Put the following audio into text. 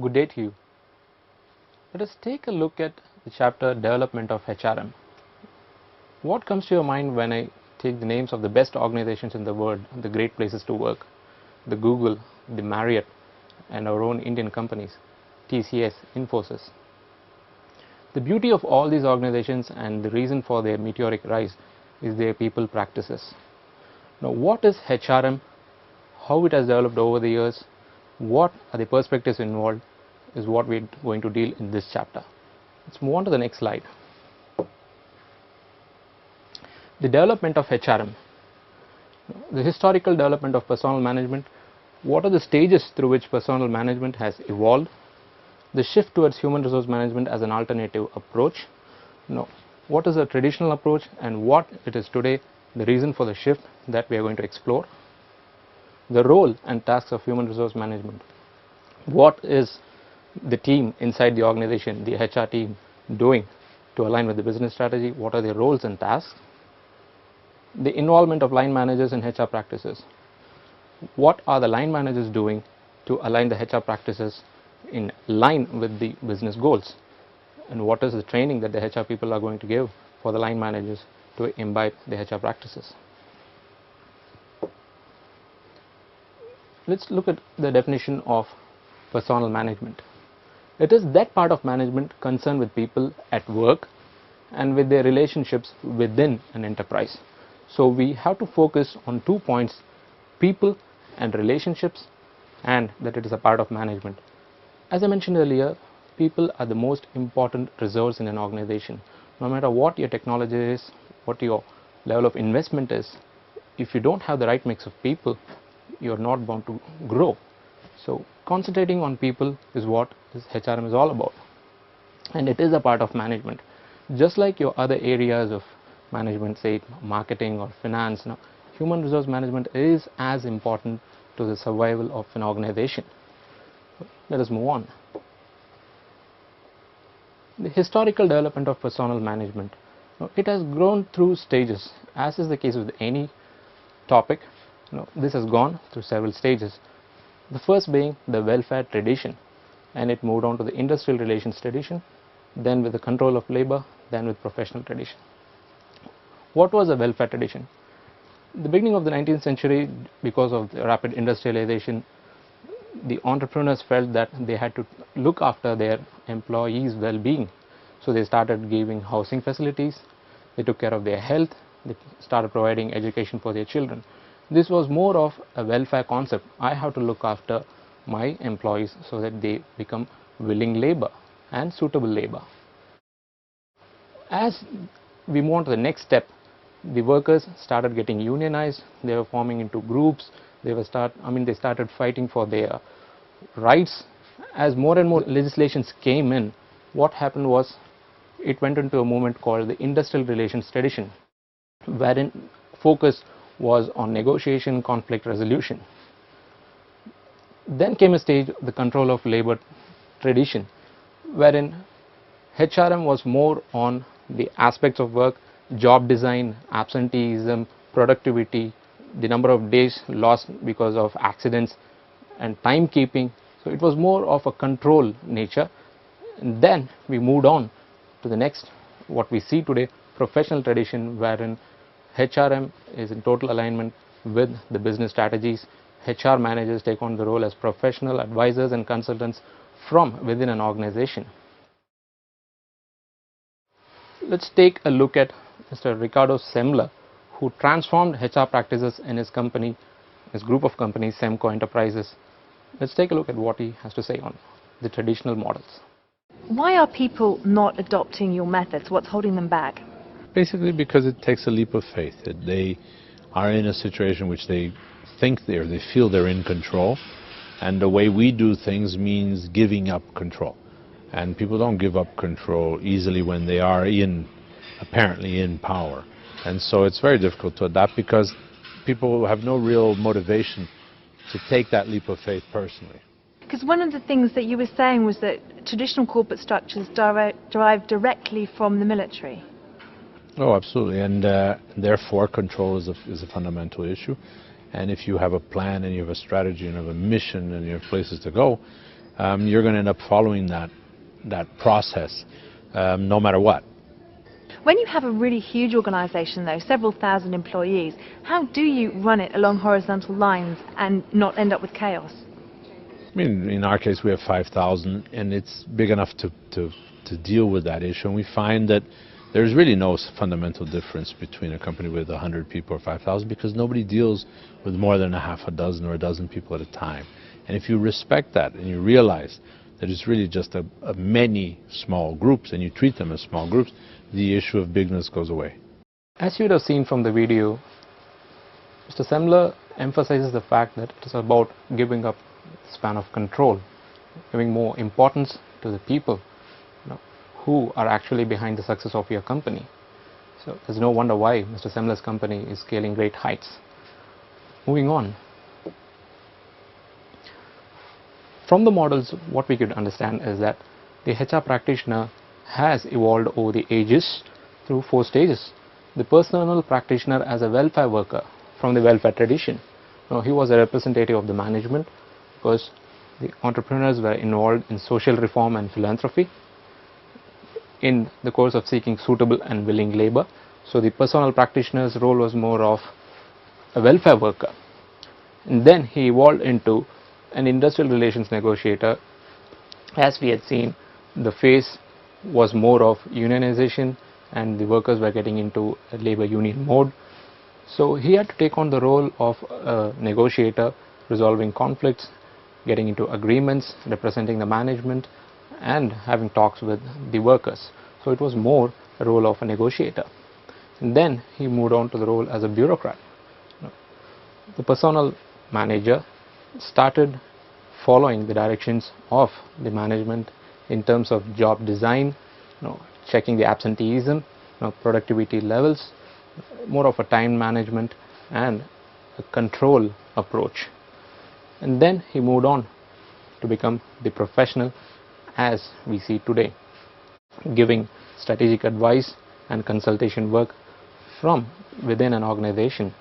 Good day to you. Let us take a look at the chapter Development of HRM. What comes to your mind when I take the names of the best organizations in the world, the great places to work, the Google, the Marriott, and our own Indian companies, TCS, Infosys? The beauty of all these organizations and the reason for their meteoric rise is their people practices. Now, what is HRM? How it has developed over the years? What are the perspectives involved is what we're going to deal in this chapter. Let's move on to the next slide. The development of HRM. The historical development of personnel management. What are the stages through which personnel management has evolved? The shift towards human resource management as an alternative approach. Now, what is a traditional approach and what it is today, the reason for the shift that we are going to explore. The role and tasks of human resource management. What is the team inside the organization, the HR team, doing to align with the business strategy? What are their roles and tasks? The involvement of line managers in HR practices. What are the line managers doing to align the HR practices in line with the business goals? And what is the training that the HR people are going to give for the line managers to imbibe the HR practices? Let's look at the definition of personnel management. It is that part of management concerned with people at work and with their relationships within an enterprise. So we have to focus on 2 points: people and relationships, and that it is a part of management. As I mentioned earlier, people are the most important resource in an organization. No matter what your technology is, what your level of investment is, if you don't have the right mix of people, you are not bound to grow. So concentrating on people is what this HRM is all about, and it is a part of management. Just like your other areas of management, say marketing or finance, now human resource management is as important to the survival of an organization. Let us move on. The historical development of personnel management. Now, it has grown through stages, as is the case with any topic. This has gone through several stages. The first being the welfare tradition, and it moved on to the industrial relations tradition, then with the control of labor, then with professional tradition. What was the welfare tradition? The beginning of the 19th century, because of the rapid industrialization, the entrepreneurs felt that they had to look after their employees' well-being. So they started giving housing facilities, they took care of their health, they started providing education for their children. This was more of a welfare concept. I have to look after my employees so that they become willing labor and suitable labor. As we move on to the next step, the workers started getting unionized. They were forming into groups. They started fighting for their rights. As more and more legislations came in, what happened was it went into a movement called the industrial relations tradition, wherein focus was on negotiation, conflict resolution. Then came a stage, the control of labor tradition, wherein HRM was more on the aspects of work, job design, absenteeism, productivity, the number of days lost because of accidents, and timekeeping. So it was more of a control nature. And then we moved on to the next, what we see today, professional tradition, wherein HRM is in total alignment with the business strategies. HR managers take on the role as professional advisors and consultants from within an organization. Let's take a look at Mr. Ricardo Semler, who transformed HR practices in his company, his group of companies, Semco Enterprises. Let's take a look at what he has to say on the traditional models. Why are people not adopting your methods? What's holding them back? Basically because it takes a leap of faith, that they are in a situation which they think they feel they're in control, and the way we do things means giving up control. And people don't give up control easily when they are apparently in power. And so it's very difficult to adapt because people have no real motivation to take that leap of faith personally. Because one of the things that you were saying was that traditional corporate structures derive directly from the military. Oh, absolutely, and therefore control is a fundamental issue. And if you have a plan and you have a strategy and you have a mission and you have places to go, you're going to end up following that process no matter what. When you have a really huge organisation, though, several thousand employees, how do you run it along horizontal lines and not end up with chaos? I mean, in our case, we have 5,000, and it's big enough to deal with that issue. And we find that there's really no fundamental difference between a company with 100 people or 5,000, because nobody deals with more than a half a dozen or a dozen people at a time. And if you respect that and you realize that it's really just a many small groups and you treat them as small groups, the issue of bigness goes away. As you would have seen from the video, Mr. Semler emphasizes the fact that it is about giving up the span of control, giving more importance to the people, who are actually behind the success of your company. So there's no wonder why Mr. Semler's company is scaling great heights. Moving on. From the models, what we could understand is that the HR practitioner has evolved over the ages through 4 stages. The personal practitioner as a welfare worker from the welfare tradition. Now, he was a representative of the management because the entrepreneurs were involved in social reform and philanthropy in the course of seeking suitable and willing labor. So the personal practitioner's role was more of a welfare worker. And then he evolved into an industrial relations negotiator. As we had seen, the phase was more of unionization and the workers were getting into a labor union mode. So he had to take on the role of a negotiator, resolving conflicts, getting into agreements, representing the management and having talks with the workers. So it was more a role of a negotiator. And then he moved on to the role as a bureaucrat. The personnel manager started following the directions of the management in terms of job design, checking the absenteeism, productivity levels, more of a time management and a control approach. And then he moved on to become the professional as we see today, giving strategic advice and consultation work from within an organization